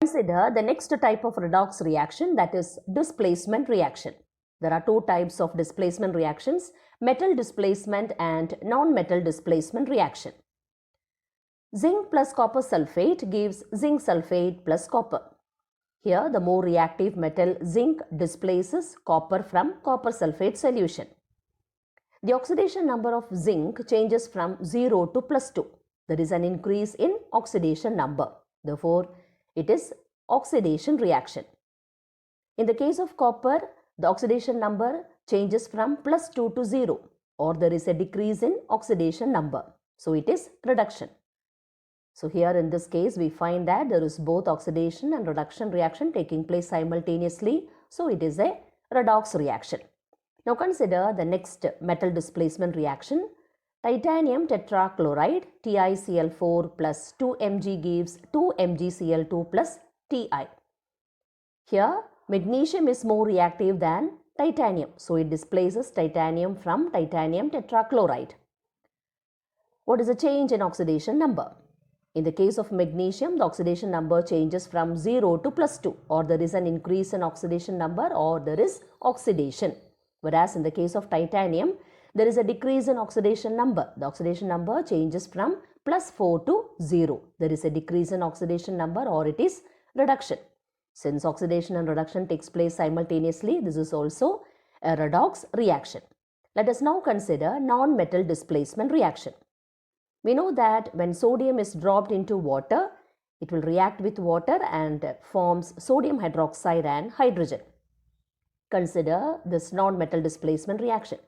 Consider the next type of redox reaction, that is displacement reaction. There are two types of displacement reactions, metal displacement and non-metal displacement reaction. Zinc plus copper sulfate gives zinc sulfate plus copper. Here the more reactive metal zinc displaces copper from copper sulfate solution. The oxidation number of zinc changes from 0 to +2. There is an increase in oxidation number. Therefore, it is oxidation reaction. In the case of copper, the oxidation number changes from +2 to 0, or there is a decrease in oxidation number. So it is reduction. So here in this case, we find that there is both oxidation and reduction reaction taking place simultaneously. So it is a redox reaction. Now consider the next metal displacement reaction. Titanium tetrachloride TiCl4 plus 2 Mg gives 2 MgCl2 plus Ti. Here magnesium is more reactive than titanium, so it displaces titanium from titanium tetrachloride. What is the change in oxidation number? In the case of magnesium, the oxidation number changes from 0 to +2, or there is an increase in oxidation number, or there is oxidation. Whereas in the case of titanium, there is a decrease in oxidation number. The oxidation number changes from +4 to 0. There is a decrease in oxidation number, or it is reduction. Since oxidation and reduction takes place simultaneously, this is also a redox reaction. Let us now consider non-metal displacement reaction. We know that when sodium is dropped into water, it will react with water and forms sodium hydroxide and hydrogen. Consider this non-metal displacement reaction.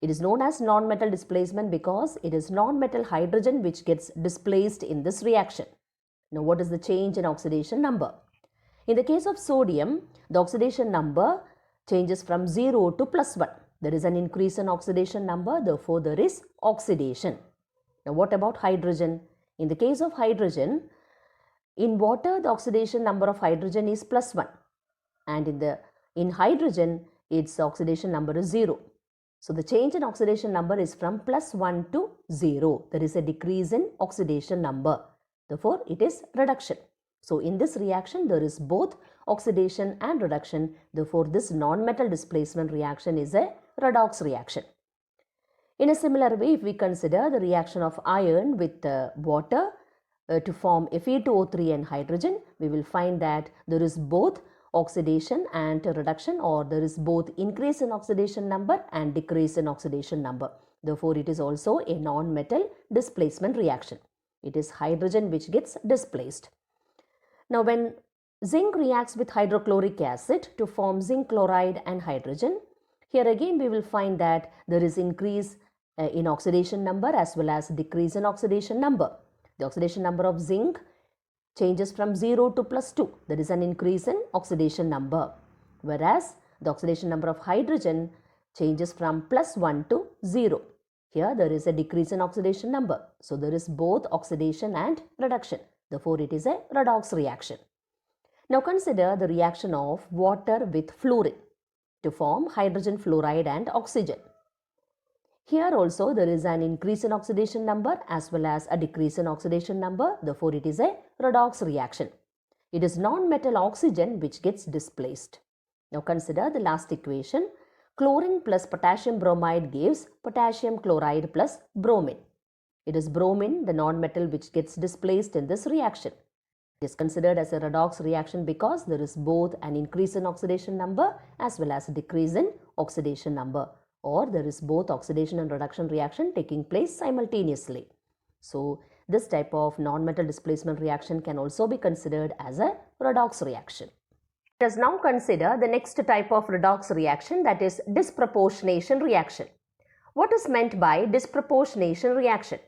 It is known as non-metal displacement because it is non-metal hydrogen which gets displaced in this reaction. Now, what is the change in oxidation number? In the case of sodium, the oxidation number changes from 0 to +1. There is an increase in oxidation number, therefore there is oxidation. Now, what about hydrogen? In the case of hydrogen, in water the oxidation number of hydrogen is +1, and in hydrogen its oxidation number is 0. So the change in oxidation number is from +1 to 0. There is a decrease in oxidation number. Therefore, it is reduction. So in this reaction, there is both oxidation and reduction. Therefore, this non-metal displacement reaction is a redox reaction. In a similar way, if we consider the reaction of iron with water to form Fe2O3 and hydrogen, we will find that there is both oxidation and reduction, or there is both increase in oxidation number and decrease in oxidation number. Therefore, it is also a non-metal displacement reaction. It is hydrogen which gets displaced. Now, when zinc reacts with hydrochloric acid to form zinc chloride and hydrogen, here again we will find that there is increase in oxidation number as well as decrease in oxidation number. The oxidation number of zinc changes from 0 to +2. There is an increase in oxidation number. Whereas the oxidation number of hydrogen changes from +1 to 0. Here there is a decrease in oxidation number. So there is both oxidation and reduction. Therefore, it is a redox reaction. Now consider the reaction of water with fluorine to form hydrogen fluoride and oxygen. Here also there is an increase in oxidation number as well as a decrease in oxidation number. Therefore, it is a redox reaction. It is non-metal oxygen which gets displaced. Now consider the last equation. Chlorine plus potassium bromide gives potassium chloride plus bromine. It is bromine, the non-metal, which gets displaced in this reaction. It is considered as a redox reaction because there is both an increase in oxidation number as well as a decrease in oxidation number, or there is both oxidation and reduction reaction taking place simultaneously. So this type of non-metal displacement reaction can also be considered as a redox reaction. Let us now consider the next type of redox reaction, that is disproportionation reaction. What is meant by disproportionation reaction?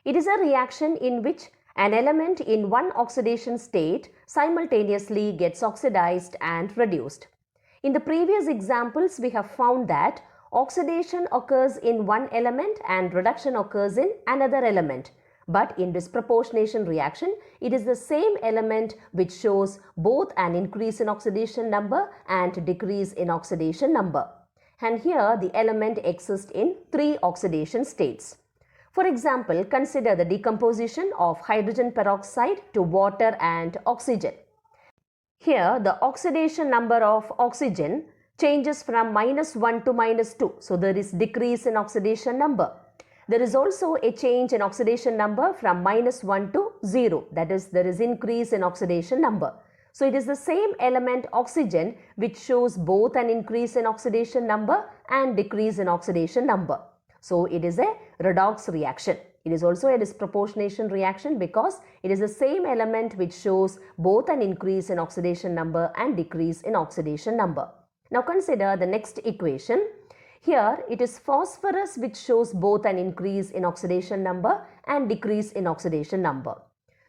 It is a reaction in which an element in one oxidation state simultaneously gets oxidized and reduced. In the previous examples, we have found that oxidation occurs in one element and reduction occurs in another element. But in disproportionation reaction, it is the same element which shows both an increase in oxidation number and decrease in oxidation number. And here the element exists in 3 oxidation states. For example, consider the decomposition of hydrogen peroxide to water and oxygen. Here the oxidation number of oxygen changes from -1 to -2. So there is decrease in oxidation number. There is also a change in oxidation number from -1 to 0. That is, there is increase in oxidation number. So it is the same element oxygen which shows both an increase in oxidation number and decrease in oxidation number. So it is a redox reaction. It is also a disproportionation reaction because it is the same element which shows both an increase in oxidation number and decrease in oxidation number. Now consider the next equation. Here it is phosphorus which shows both an increase in oxidation number and decrease in oxidation number.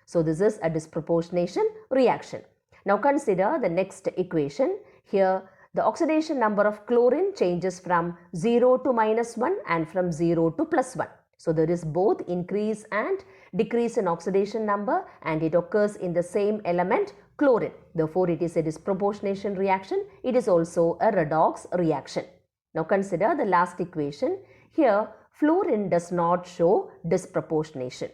So this is a disproportionation reaction. Now consider the next equation. Here the oxidation number of chlorine changes from 0 to -1 and from 0 to +1. So there is both increase and decrease in oxidation number and it occurs in the same element chlorine. Therefore, it is a disproportionation reaction. It is also a redox reaction. Now consider the last equation. Here fluorine does not show disproportionation.